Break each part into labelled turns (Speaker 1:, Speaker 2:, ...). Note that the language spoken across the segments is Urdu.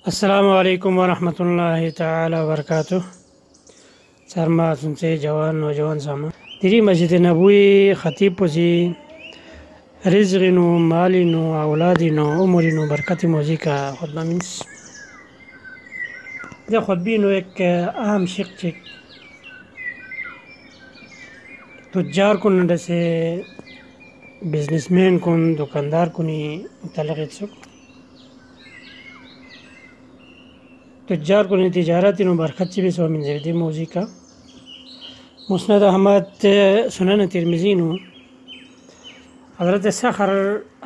Speaker 1: السلام علیکم ورحمۃ اللہ تعالی وبرکاتہ. سرما سنسے جوان نوجوان ساما تیری مسجد نبوی خطیب پسی رزق نو مالی نو اولادی نو عمری نو برکت موزی کا خطبہ منس دے خطبی نو ایک اہم شق چک تجار کن سے بزنس مین کن دکاندار کنی متعلق سک تجار کو تجارت نو برکت چی بس ومن زیدی موزی کا مسند احمد سنن ترمذی نو حضرت سخر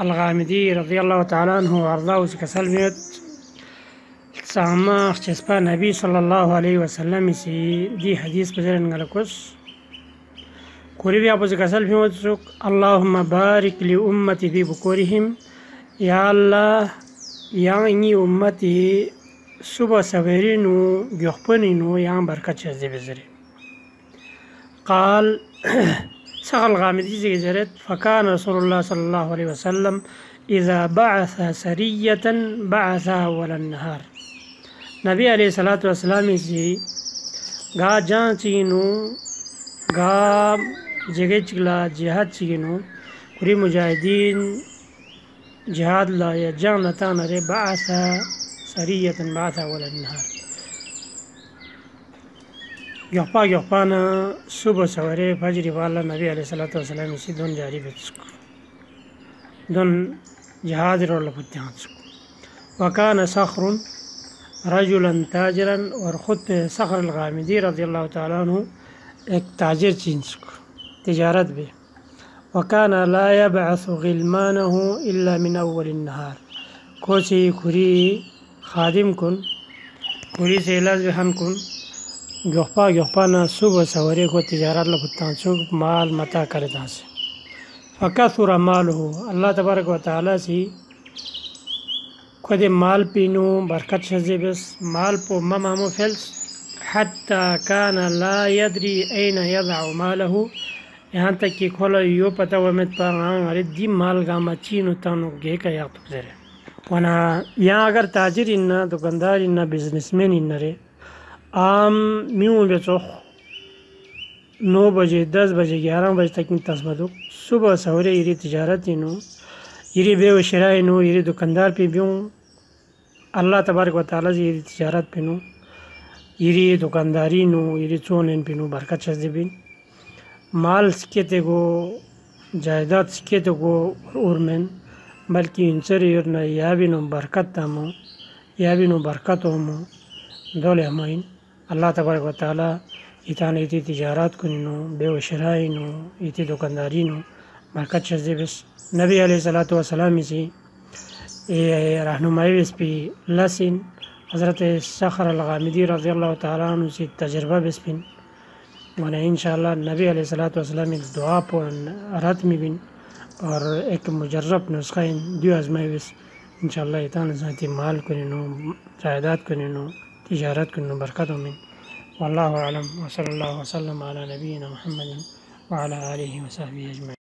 Speaker 1: الغامدی رضی اللہ تعالیٰ عنہ وارضاہ سے کسل بیت ساما چسپا نبی صلی اللہ علیہ وسلم سی دی حدیث بزرن گلکس کوری بھی آپ سے کسل بیت سک اللہم بارک لی امتی فی بکورہم یا اللہ یا انہی امتی صبح سویری نو گیخپنی نو یہاں برکت چیز دے بزرے. قال سخر الغامدی سے گزرت فکان رسول اللہ صلی اللہ علیہ وسلم اذا بعث سریتا بعث اول النہار. نبی علیہ السلام سے گا جان چینو گا جگہ چکلا جہاد چینو کری مجاہدین جہاد لا یا جان لتانا رے بعث سریتا بعث اول النہار. گحپانا صبح سوارے فجر والا نبی علیہ السلام اسی دون جاری بیت سکو دون جہاد رو لپتیان سکو. وکان سخر رجلا تاجرا اور خود سخر الغامدی رضی اللہ تعالیٰ عنہ ایک تاجر چین سکو تجارت بھی. وکان لا يبعث غلمانه الا من اول النہار. کوسی کھری خادم کن کھری سے علاج بہن کن گحپانا صبح سوارے کو تجارت لپتان سک مال متا کرتا سے. فکثر مالہ اللہ تبارک و تعالیٰ سی خود مال پینو برکت شزی بس مال پو ممامو فلس حتی کان لا یدری این یضع مالہ یہاں تک کہ کھولا یو پتا ومت پر آنگارد دی مال گاما چینو تانو گے کا یاقتو بزرے. ونا یہاں اگر تاجر اننا دکاندار اننا بزنس مین اننا رے عام میوں بیچوخ 9 بجے 10 بجے 11 بجے تک میں تصمدو صبح سورے یری تجارت انو یری بے و شراء انو یری دکاندار پی بیوں اللہ تبارک و تعالیٰ سے یری تجارت پینو یری دکانداری نو یری چون ان پینو برکت شزدی بین مال سکیتے گو جائیداد سکیتے گو ارمن بلکہ انسر یورنا یا بینو برکت تامو یا بینو برکت ہومو دول ہمائن اللہ تبارک و تعالیٰ ایتان ایتی تجارت کنینو بے و شرائنو ایتی دکانداری نو برکت شزدی بس. نبی علیہ السلام سے رہنمائی بس پی لسن حضرت سخر الغامدی رضی اللہ تعالیٰ عنہ سے تجربہ بس پین ونا انشاءاللہ نبی علیہ السلام ایک دعا پر رتمی بین اور ایک مجرب نسخہ دیو ازمائی بس انشاءاللہ ایتان ذاتی مال کنینو جائیداد کنینو تجارت کنینو برکتو من. واللہ اعلم وصلی اللہ وسلم علی نبینا محمد وعلی آلہ وصحبہ اجمعین.